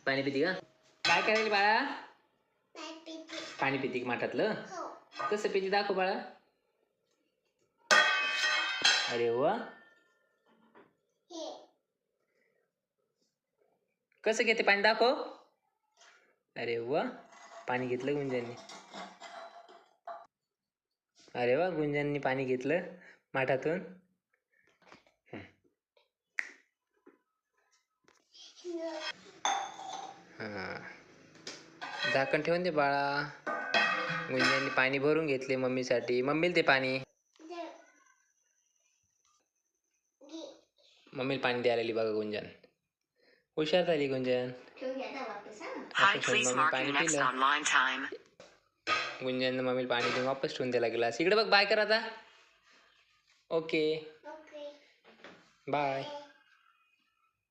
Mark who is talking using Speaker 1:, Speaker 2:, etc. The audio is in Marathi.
Speaker 1: पाणी पिती का? काय करायला बाळा? पाणी पिती का माठातलं? कसं पिती दाखव बाळा. अरे वा, कसं घेते पाणी दाखव. अरे वा, पाणी घेतलं गुंजनने. अरे वा, गुंजनने पाणी घेतलं माठातून. झाकण ठेवून दे बाळा. गुंजनने पाणी भरून घेतले मम्मीसाठी. मम्मीला ते पाणी. मम्मीला पाणी द्यायला आली बघा गुंजन. हुशार झाली गुंजन. मम्मी पाणी पिलं. गुंजन मम्मीला पाणी देऊन वापस ठेवून द्यायला ग्लास. इकडे बघ, बाय कर आता. Okay bye.